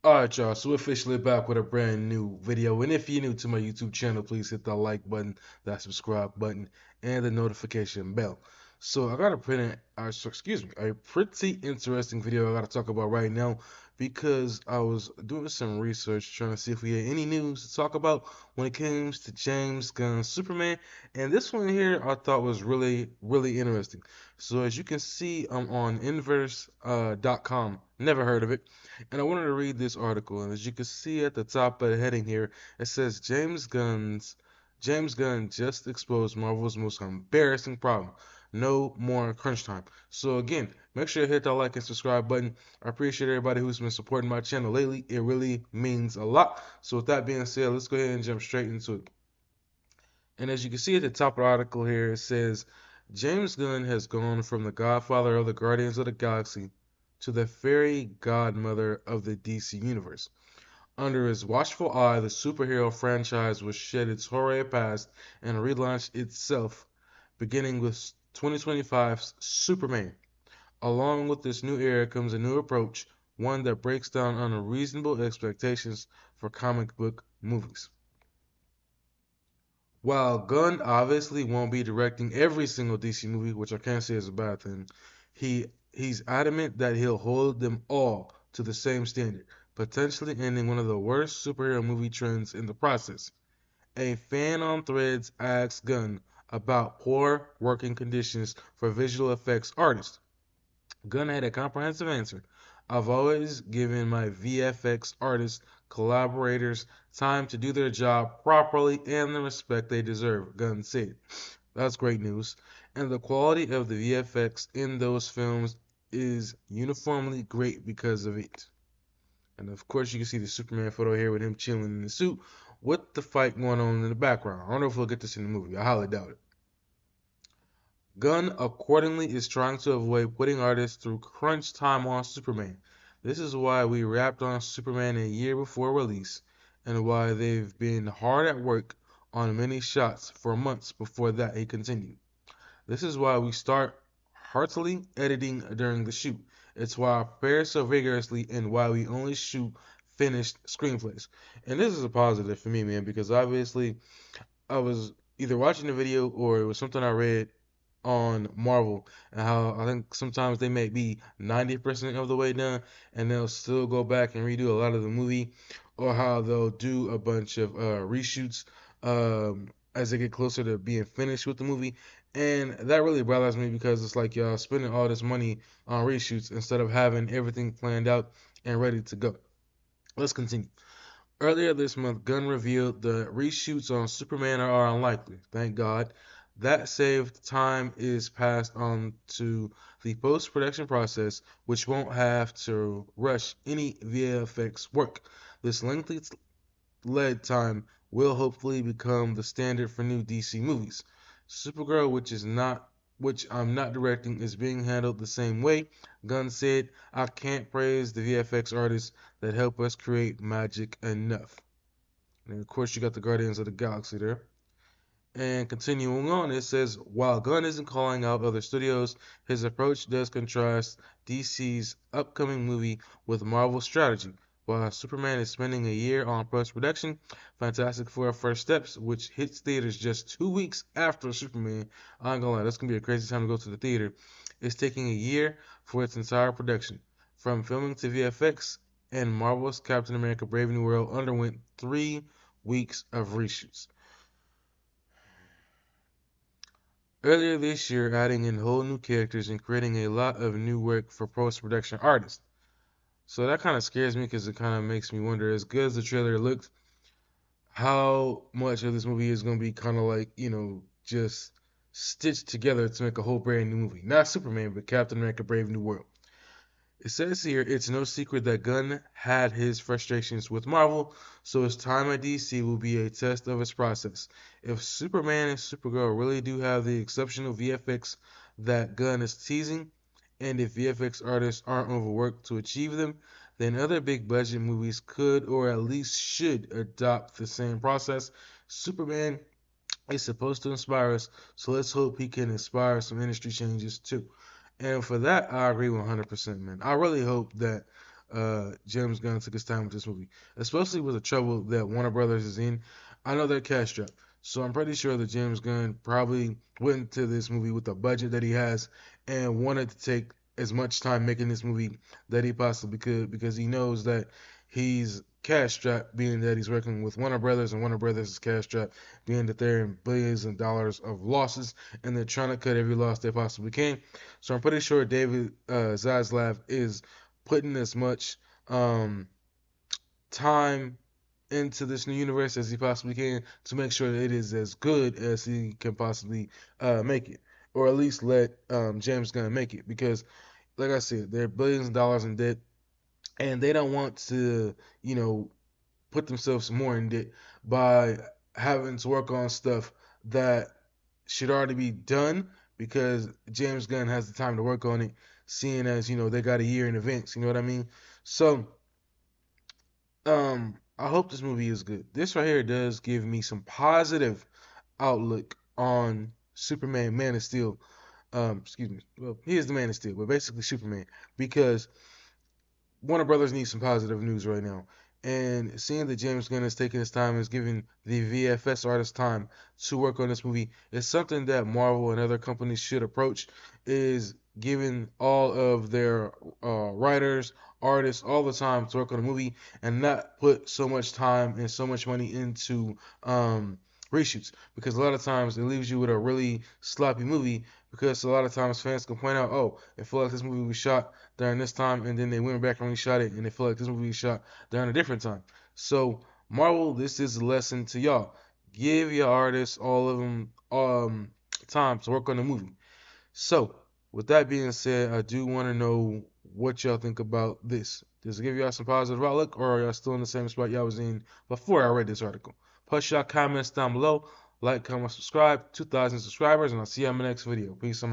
Alright, y'all, so we're officially back with a brand new video. And if you're new to my YouTube channel, please hit that like button, that subscribe button, and the notification bell. So I got a pretty interesting video I got to talk about right now because I was doing some research trying to see if we had any news to talk about when it comes to James Gunn's Superman. And this one here I thought was really, really interesting. So as you can see, I'm on inverse.com. Never heard of it. And I wanted to read this article, and as you can see at the top of the heading here, it says James Gunn just exposed Marvel's most embarrassing problem. No more crunch time. So again, make sure you hit that like and subscribe button. I appreciate everybody who's been supporting my channel lately. It really means a lot. So with that being said, let's go ahead and jump straight into it. And as you can see at the top of the article here, it says James Gunn has gone from the godfather of the Guardians of the Galaxy to the fairy godmother of the DC Universe. Under his watchful eye, the superhero franchise will shed its horror past and relaunch itself, beginning with 2025's Superman. Along with this new era comes a new approach, one that breaks down unreasonable expectations for comic book movies. While Gunn obviously won't be directing every single DC movie, which I can't say is a bad thing, he's adamant that he'll hold them all to the same standard, potentially ending one of the worst superhero movie trends in the process. A fan on Threads asked Gunn about poor working conditions for visual effects artists. Gunn had a comprehensive answer. I've always given my VFX artists, collaborators, time to do their job properly and the respect they deserve, Gunn said. That's great news. And the quality of the VFX in those films is uniformly great because of it. And of course, you can see the Superman photo here with him chilling in the suit with the fight going on in the background. I don't know if we'll get this in the movie. I highly doubt it. Gunn accordingly is trying to avoid putting artists through crunch time on Superman. This is why we wrapped on Superman a year before release, and why they've been hard at work on many shots for months before that, he continued. This is why we start heartily editing during the shoot. It's why I prepare so vigorously and why we only shoot finished screenplays. And this is a positive for me, man, because obviously I was either watching the video or it was something I read on Marvel and how I think sometimes they may be 90% of the way done and they'll still go back and redo a lot of the movie, or how they'll do a bunch of reshoots as they get closer to being finished with the movie. And that really bothers me because it's like y'all spending all this money on reshoots instead of having everything planned out and ready to go. Let's continue. Earlier this month, Gunn revealed the reshoots on Superman are unlikely. Thank God. That saved time is passed on to the post-production process, which won't have to rush any VFX work. This lengthy lead time will hopefully become the standard for new DC movies. Supergirl, which I'm not directing, is being handled the same way. Gunn said, I can't praise the VFX artists that help us create magic enough. And of course, you got the Guardians of the Galaxy there. And continuing on, it says, while Gunn isn't calling out other studios, his approach does contrast DC's upcoming movie with Marvel's strategy. While Superman is spending a year on post-production, Fantastic Four First Steps, which hits theaters just 2 weeks after Superman, I ain't gonna lie, that's gonna be a crazy time to go to the theater, is taking a year for its entire production. From filming to VFX, and Marvel's Captain America Brave New World underwent 3 weeks of reshoots. Earlier this year, adding in whole new characters and creating a lot of new work for post-production artists. So that kind of scares me because it kind of makes me wonder, as good as the trailer looked, how much of this movie is going to be kind of like, just stitched together to make a whole brand new movie. Not Superman, but Captain America Brave New World. It says here it's no secret that Gunn had his frustrations with Marvel, so his time at DC will be a test of his process. If Superman and Supergirl really do have the exceptional VFX that Gunn is teasing, and if VFX artists aren't overworked to achieve them, then other big budget movies could or at least should adopt the same process. Superman is supposed to inspire us, so let's hope he can inspire some industry changes too. And for that, I agree 100%, man. I really hope that James Gunn took his time with this movie, especially with the trouble that Warner Brothers is in. I know they're cash strapped, so I'm pretty sure that James Gunn probably went into this movie with the budget that he has and wanted to take as much time making this movie that he possibly could because he knows that he's cash strapped, being that he's working with Warner Brothers, and Warner Brothers is cash strapped, being that they're in billions of dollars of losses and they're trying to cut every loss they possibly can. So I'm pretty sure David Zaslav is putting as much um, time into this new universe as he possibly can to make sure that it is as good as he can possibly make it, or at least let James Gunn make it. Because, like I said, they're billions of dollars in debt, and they don't want to, you know, put themselves more in debt by having to work on stuff that should already be done because James Gunn has the time to work on it, seeing as they got a year in advance. You know what I mean? So, I hope this movie is good. This right here does give me some positive outlook on Superman, Man of Steel. Excuse me. Well, he is the Man of Steel, but basically Superman, because Warner Brothers needs some positive news right now. And seeing that James Gunn is taking his time and is giving the VFS artist time to work on this movie is something that Marvel and other companies should approach. Is giving all of their writers, artists, all the time to work on a movie and not put so much time and so much money into reshoots, because a lot of times it leaves you with a really sloppy movie, because a lot of times fans can point out, oh, it felt like this movie was shot during this time, and then they went back and reshot it, and they feel like this movie was shot during a different time. So Marvel, this is a lesson to y'all. Give your artists, all of them, time to work on the movie. So with that being said, I do want to know what y'all think about this. Does it give y'all some positive outlook, or are y'all still in the same spot y'all was in before I read this article? Post y'all comments down below. Like, comment, subscribe. 2,000 subscribers, and I'll see you in my next video. Peace.